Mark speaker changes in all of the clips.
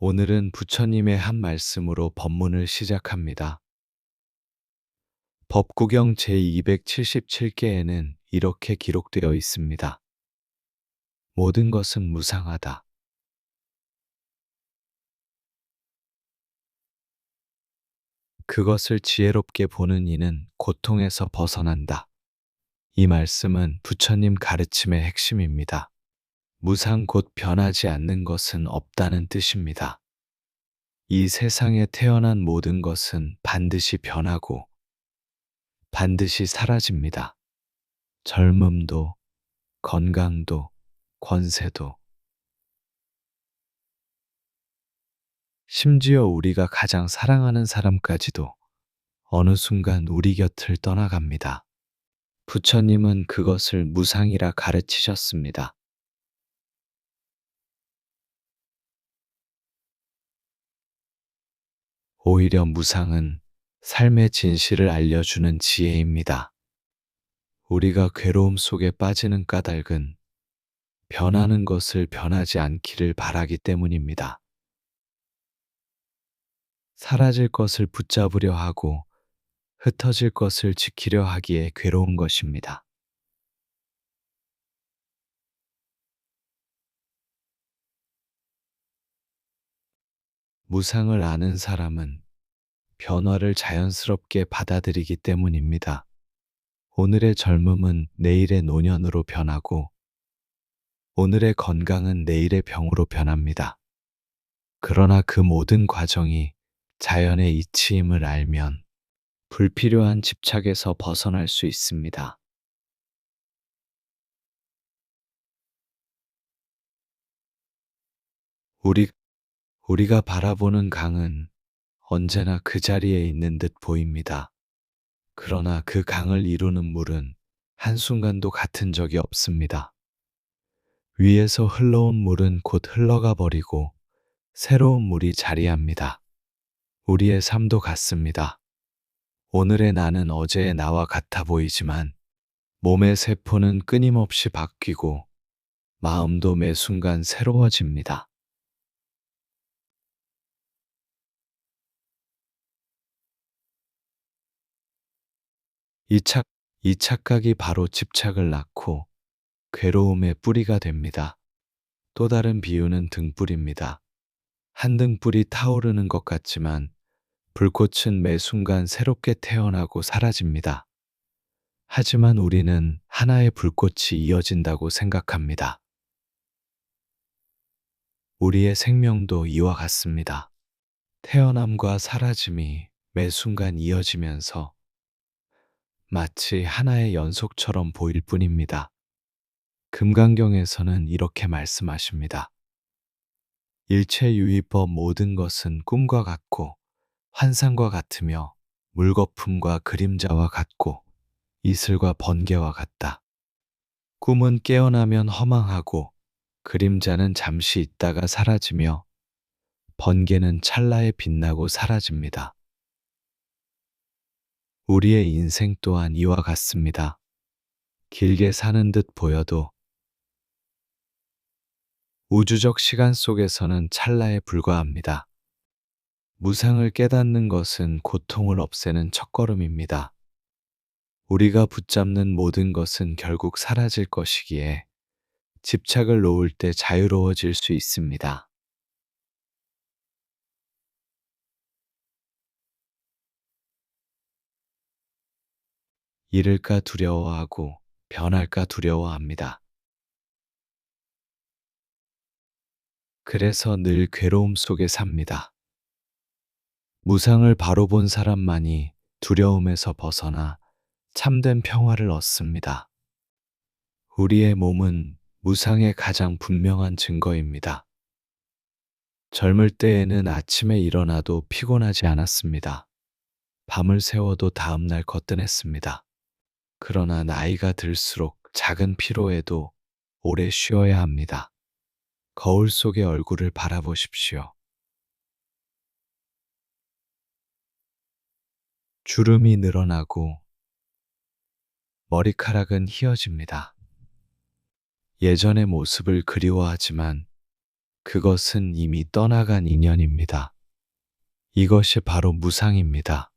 Speaker 1: 오늘은 부처님의 한 말씀으로 법문을 시작합니다. 법구경 제277개에는 이렇게 기록되어 있습니다. 모든 것은 무상하다. 그것을 지혜롭게 보는 이는 고통에서 벗어난다. 이 말씀은 부처님 가르침의 핵심입니다. 무상 곧 변하지 않는 것은 없다는 뜻입니다. 이 세상에 태어난 모든 것은 반드시 변하고 반드시 사라집니다. 젊음도, 건강도, 권세도, 심지어 우리가 가장 사랑하는 사람까지도 어느 순간 우리 곁을 떠나갑니다. 부처님은 그것을 무상이라 가르치셨습니다. 오히려 무상은 삶의 진실을 알려주는 지혜입니다. 우리가 괴로움 속에 빠지는 까닭은 변하는 것을 변하지 않기를 바라기 때문입니다. 사라질 것을 붙잡으려 하고 흩어질 것을 지키려 하기에 괴로운 것입니다. 무상을 아는 사람은 변화를 자연스럽게 받아들이기 때문입니다. 오늘의 젊음은 내일의 노년으로 변하고 오늘의 건강은 내일의 병으로 변합니다. 그러나 그 모든 과정이 자연의 이치임을 알면 불필요한 집착에서 벗어날 수 있습니다. 우리, 우리가 바라보는 강은 언제나 그 자리에 있는 듯 보입니다. 그러나 그 강을 이루는 물은 한순간도 같은 적이 없습니다. 위에서 흘러온 물은 곧 흘러가 버리고 새로운 물이 자리합니다. 우리의 삶도 같습니다. 오늘의 나는 어제의 나와 같아 보이지만 몸의 세포는 끊임없이 바뀌고 마음도 매 순간 새로워집니다. 이 착, 이 착각이 바로 집착을 낳고 괴로움의 뿌리가 됩니다. 또 다른 비유는 등불입니다. 한 등불이 타오르는 것 같지만 불꽃은 매 순간 새롭게 태어나고 사라집니다. 하지만 우리는 하나의 불꽃이 이어진다고 생각합니다. 우리의 생명도 이와 같습니다. 태어남과 사라짐이 매 순간 이어지면서 마치 하나의 연속처럼 보일 뿐입니다. 금강경에서는 이렇게 말씀하십니다. 일체유의법 모든 것은 꿈과 같고 환상과 같으며 물거품과 그림자와 같고 이슬과 번개와 같다. 꿈은 깨어나면 허망하고 그림자는 잠시 있다가 사라지며 번개는 찰나에 빛나고 사라집니다. 우리의 인생 또한 이와 같습니다. 길게 사는 듯 보여도 우주적 시간 속에서는 찰나에 불과합니다. 무상을 깨닫는 것은 고통을 없애는 첫걸음입니다. 우리가 붙잡는 모든 것은 결국 사라질 것이기에 집착을 놓을 때 자유로워질 수 있습니다. 잃을까 두려워하고 변할까 두려워합니다. 그래서 늘 괴로움 속에 삽니다. 무상을 바로 본 사람만이 두려움에서 벗어나 참된 평화를 얻습니다. 우리의 몸은 무상의 가장 분명한 증거입니다. 젊을 때에는 아침에 일어나도 피곤하지 않았습니다. 밤을 새워도 다음날 거뜬했습니다. 그러나 나이가 들수록 작은 피로에도 오래 쉬어야 합니다. 거울 속의 얼굴을 바라보십시오. 주름이 늘어나고 머리카락은 휘어집니다. 예전의 모습을 그리워하지만 그것은 이미 떠나간 인연입니다. 이것이 바로 무상입니다.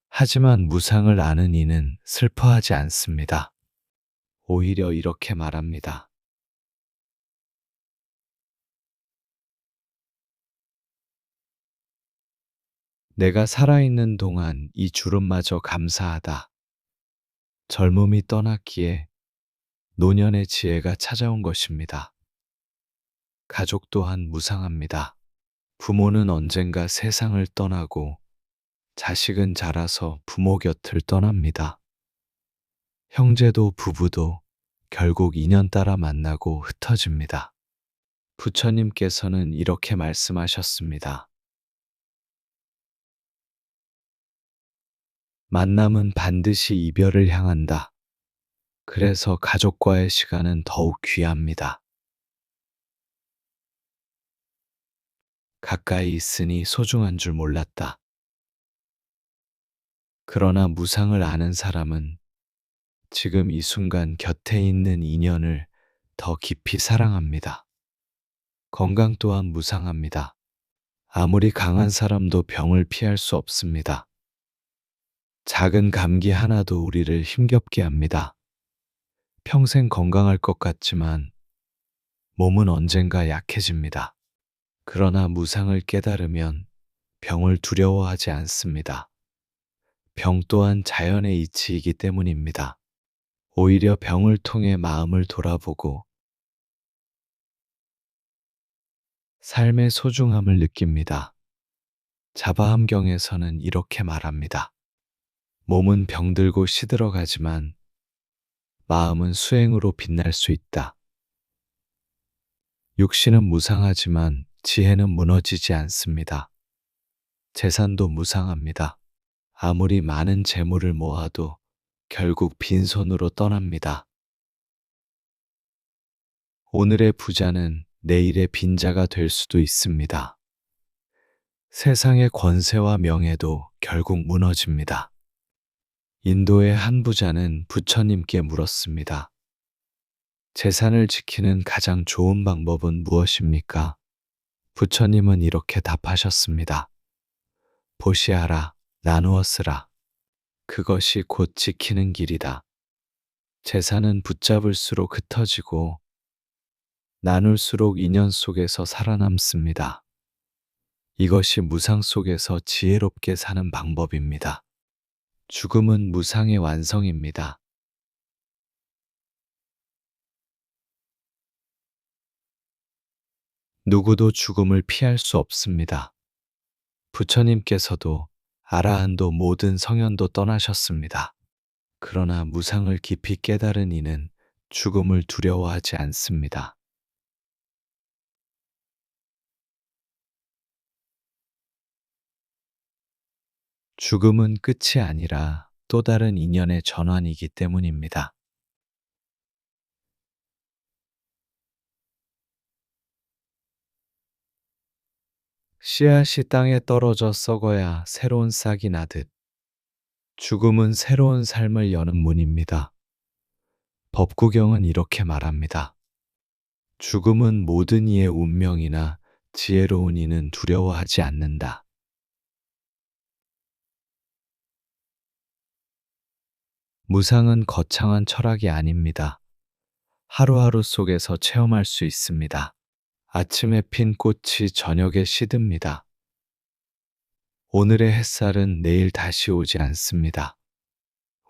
Speaker 1: 하지만 무상을 아는 이는 슬퍼하지 않습니다. 오히려 이렇게 말합니다. 내가 살아있는 동안 이 주름마저 감사하다. 젊음이 떠났기에 노년의 지혜가 찾아온 것입니다. 가족 또한 무상합니다. 부모는 언젠가 세상을 떠나고 자식은 자라서 부모 곁을 떠납니다. 형제도 부부도 결국 인연 따라 만나고 흩어집니다. 부처님께서는 이렇게 말씀하셨습니다. 만남은 반드시 이별을 향한다. 그래서 가족과의 시간은 더욱 귀합니다. 가까이 있으니 소중한 줄 몰랐다. 그러나 무상을 아는 사람은 지금 이 순간 곁에 있는 인연을 더 깊이 사랑합니다. 건강 또한 무상합니다. 아무리 강한 사람도 병을 피할 수 없습니다. 작은 감기 하나도 우리를 힘겹게 합니다. 평생 건강할 것 같지만 몸은 언젠가 약해집니다. 그러나 무상을 깨달으면 병을 두려워하지 않습니다. 병 또한 자연의 이치이기 때문입니다. 오히려 병을 통해 마음을 돌아보고 삶의 소중함을 느낍니다. 자바함경에서는 이렇게 말합니다. 몸은 병들고 시들어가지만 마음은 수행으로 빛날 수 있다. 육신은 무상하지만 지혜는 무너지지 않습니다. 재산도 무상합니다. 아무리 많은 재물을 모아도 결국 빈손으로 떠납니다. 오늘의 부자는 내일의 빈자가 될 수도 있습니다. 세상의 권세와 명예도 결국 무너집니다. 인도의 한 부자는 부처님께 물었습니다. 재산을 지키는 가장 좋은 방법은 무엇입니까? 부처님은 이렇게 답하셨습니다. 보시하라, 나누어 쓰라. 그것이 곧 지키는 길이다. 재산은 붙잡을수록 흩어지고 나눌수록 인연 속에서 살아남습니다. 이것이 무상 속에서 지혜롭게 사는 방법입니다. 죽음은 무상의 완성입니다. 누구도 죽음을 피할 수 없습니다. 부처님께서도 아라한도 모든 성현도 떠나셨습니다. 그러나 무상을 깊이 깨달은 이는 죽음을 두려워하지 않습니다. 죽음은 끝이 아니라 또 다른 인연의 전환이기 때문입니다. 씨앗이 땅에 떨어져 썩어야 새로운 싹이 나듯 죽음은 새로운 삶을 여는 문입니다. 법구경은 이렇게 말합니다. 죽음은 모든 이의 운명이나 지혜로운 이는 두려워하지 않는다. 무상은 거창한 철학이 아닙니다. 하루하루 속에서 체험할 수 있습니다. 아침에 핀 꽃이 저녁에 시듭니다. 오늘의 햇살은 내일 다시 오지 않습니다.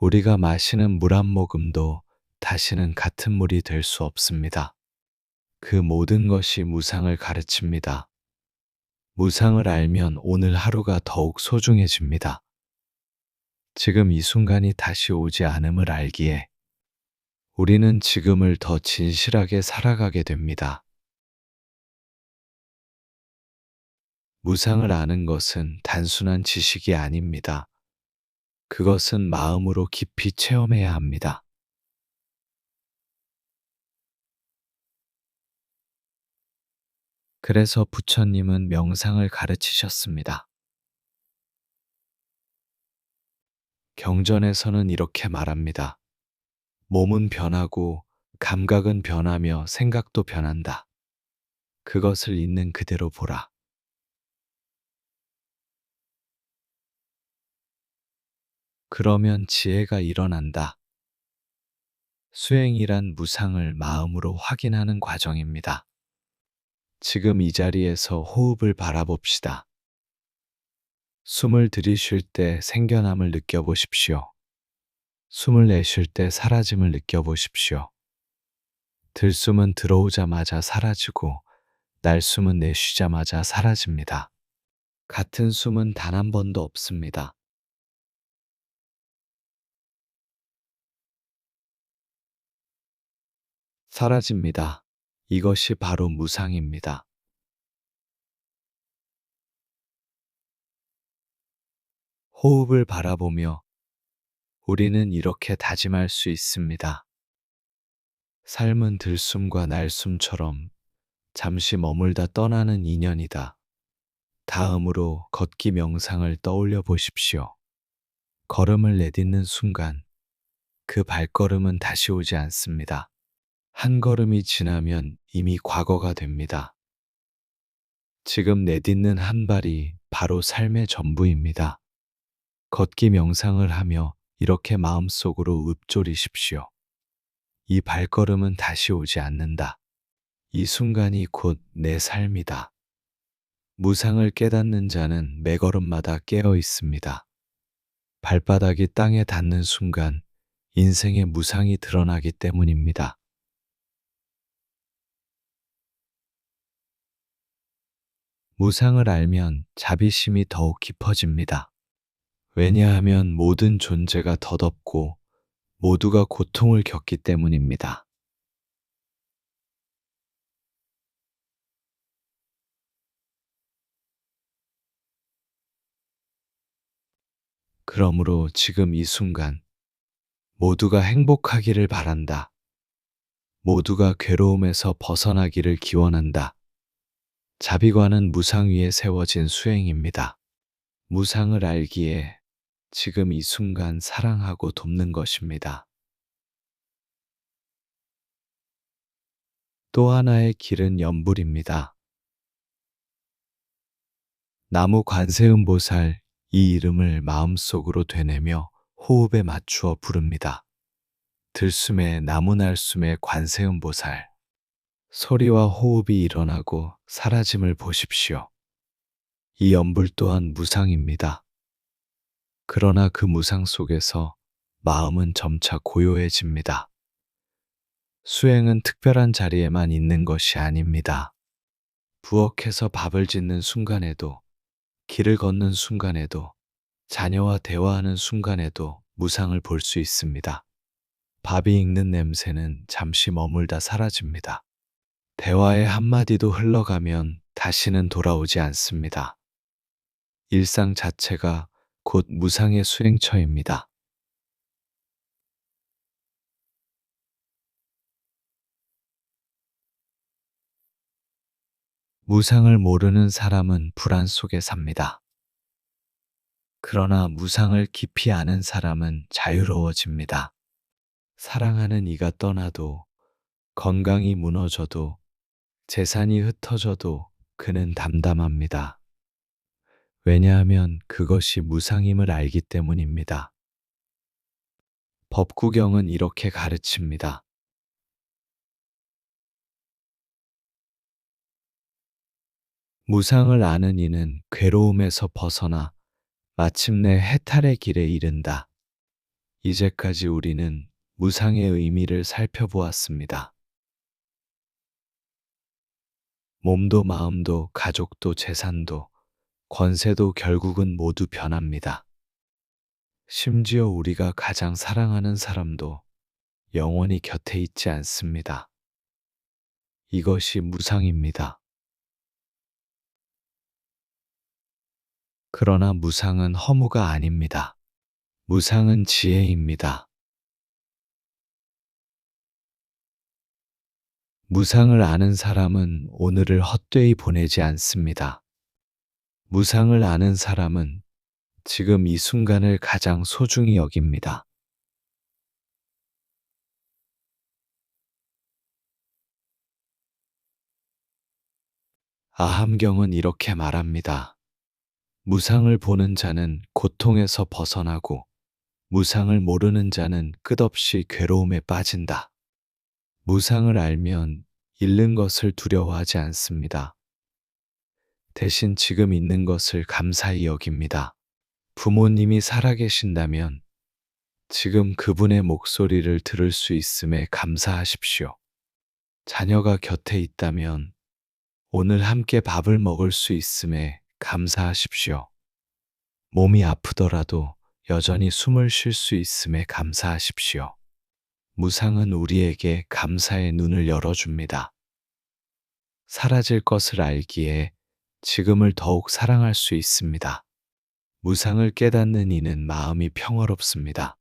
Speaker 1: 우리가 마시는 물 한 모금도 다시는 같은 물이 될 수 없습니다. 그 모든 것이 무상을 가르칩니다. 무상을 알면 오늘 하루가 더욱 소중해집니다. 지금 이 순간이 다시 오지 않음을 알기에 우리는 지금을 더 진실하게 살아가게 됩니다. 무상을 아는 것은 단순한 지식이 아닙니다. 그것은 마음으로 깊이 체험해야 합니다. 그래서 부처님은 명상을 가르치셨습니다. 경전에서는 이렇게 말합니다. 몸은 변하고 감각은 변하며 생각도 변한다. 그것을 있는 그대로 보라. 그러면 지혜가 일어난다. 수행이란 무상을 마음으로 확인하는 과정입니다. 지금 이 자리에서 호흡을 바라봅시다. 숨을 들이쉴 때 생겨남을 느껴보십시오. 숨을 내쉴 때 사라짐을 느껴보십시오. 들숨은 들어오자마자 사라지고 날숨은 내쉬자마자 사라집니다. 같은 숨은 단 한 번도 없습니다. 사라집니다. 이것이 바로 무상입니다. 호흡을 바라보며 우리는 이렇게 다짐할 수 있습니다. 삶은 들숨과 날숨처럼 잠시 머물다 떠나는 인연이다. 다음으로 걷기 명상을 떠올려 보십시오. 걸음을 내딛는 순간 그 발걸음은 다시 오지 않습니다. 한 걸음이 지나면 이미 과거가 됩니다. 지금 내딛는 한 발이 바로 삶의 전부입니다. 걷기 명상을 하며 이렇게 마음속으로 읊조리십시오. 이 발걸음은 다시 오지 않는다. 이 순간이 곧 내 삶이다. 무상을 깨닫는 자는 매 걸음마다 깨어 있습니다. 발바닥이 땅에 닿는 순간 인생의 무상이 드러나기 때문입니다. 무상을 알면 자비심이 더욱 깊어집니다. 왜냐하면 모든 존재가 덧없고 모두가 고통을 겪기 때문입니다. 그러므로 지금 이 순간 모두가 행복하기를 바란다. 모두가 괴로움에서 벗어나기를 기원한다. 자비관은 무상 위에 세워진 수행입니다. 무상을 알기에 지금 이 순간 사랑하고 돕는 것입니다. 또 하나의 길은 염불입니다. 나무 관세음보살 이 이름을 마음속으로 되뇌며 호흡에 맞추어 부릅니다. 들숨에 나무 날숨에 관세음보살. 소리와 호흡이 일어나고 사라짐을 보십시오. 이 염불 또한 무상입니다. 그러나 그 무상 속에서 마음은 점차 고요해집니다. 수행은 특별한 자리에만 있는 것이 아닙니다. 부엌에서 밥을 짓는 순간에도, 길을 걷는 순간에도, 자녀와 대화하는 순간에도 무상을 볼 수 있습니다. 밥이 익는 냄새는 잠시 머물다 사라집니다. 대화의 한마디도 흘러가면 다시는 돌아오지 않습니다. 일상 자체가 곧 무상의 수행처입니다. 무상을 모르는 사람은 불안 속에 삽니다. 그러나 무상을 깊이 아는 사람은 자유로워집니다. 사랑하는 이가 떠나도, 건강이 무너져도, 재산이 흩어져도 그는 담담합니다. 왜냐하면 그것이 무상임을 알기 때문입니다. 법구경은 이렇게 가르칩니다. 무상을 아는 이는 괴로움에서 벗어나 마침내 해탈의 길에 이른다. 이제까지 우리는 무상의 의미를 살펴보았습니다. 몸도 마음도 가족도 재산도 권세도 결국은 모두 변합니다. 심지어 우리가 가장 사랑하는 사람도 영원히 곁에 있지 않습니다. 이것이 무상입니다. 그러나 무상은 허무가 아닙니다. 무상은 지혜입니다. 무상을 아는 사람은 오늘을 헛되이 보내지 않습니다. 무상을 아는 사람은 지금 이 순간을 가장 소중히 여깁니다. 아함경은 이렇게 말합니다. 무상을 보는 자는 고통에서 벗어나고 무상을 모르는 자는 끝없이 괴로움에 빠진다. 무상을 알면 잃는 것을 두려워하지 않습니다. 대신 지금 있는 것을 감사히 여깁니다. 부모님이 살아계신다면 지금 그분의 목소리를 들을 수 있음에 감사하십시오. 자녀가 곁에 있다면 오늘 함께 밥을 먹을 수 있음에 감사하십시오. 몸이 아프더라도 여전히 숨을 쉴 수 있음에 감사하십시오. 무상은 우리에게 감사의 눈을 열어줍니다. 사라질 것을 알기에 지금을 더욱 사랑할 수 있습니다. 무상을 깨닫는 이는 마음이 평화롭습니다.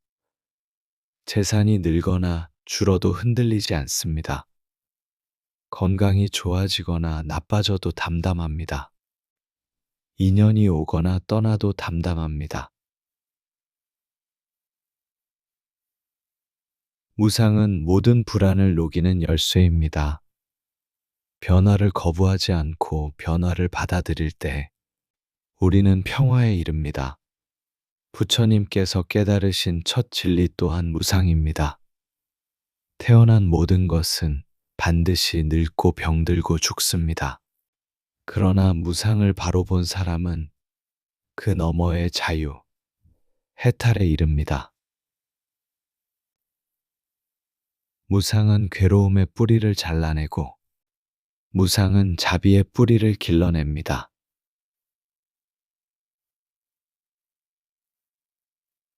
Speaker 1: 재산이 늙거나 줄어도 흔들리지 않습니다. 건강이 좋아지거나 나빠져도 담담합니다. 인연이 오거나 떠나도 담담합니다. 무상은 모든 불안을 녹이는 열쇠입니다. 변화를 거부하지 않고 변화를 받아들일 때 우리는 평화에 이릅니다. 부처님께서 깨달으신 첫 진리 또한 무상입니다. 태어난 모든 것은 반드시 늙고 병들고 죽습니다. 그러나 무상을 바로 본 사람은 그 너머의 자유, 해탈에 이릅니다. 무상은 괴로움의 뿌리를 잘라내고 무상은 자비의 뿌리를 길러냅니다.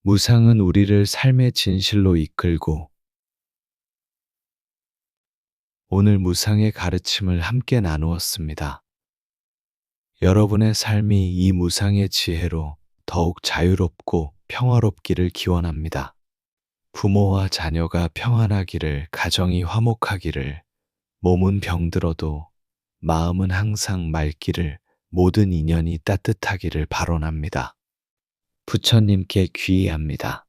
Speaker 1: 무상은 우리를 삶의 진실로 이끌고 오늘 무상의 가르침을 함께 나누었습니다. 여러분의 삶이 이 무상의 지혜로 더욱 자유롭고 평화롭기를 기원합니다. 부모와 자녀가 평안하기를, 가정이 화목하기를, 몸은 병들어도 마음은 항상 맑기를, 모든 인연이 따뜻하기를 발언합니다. 부처님께 귀의합니다.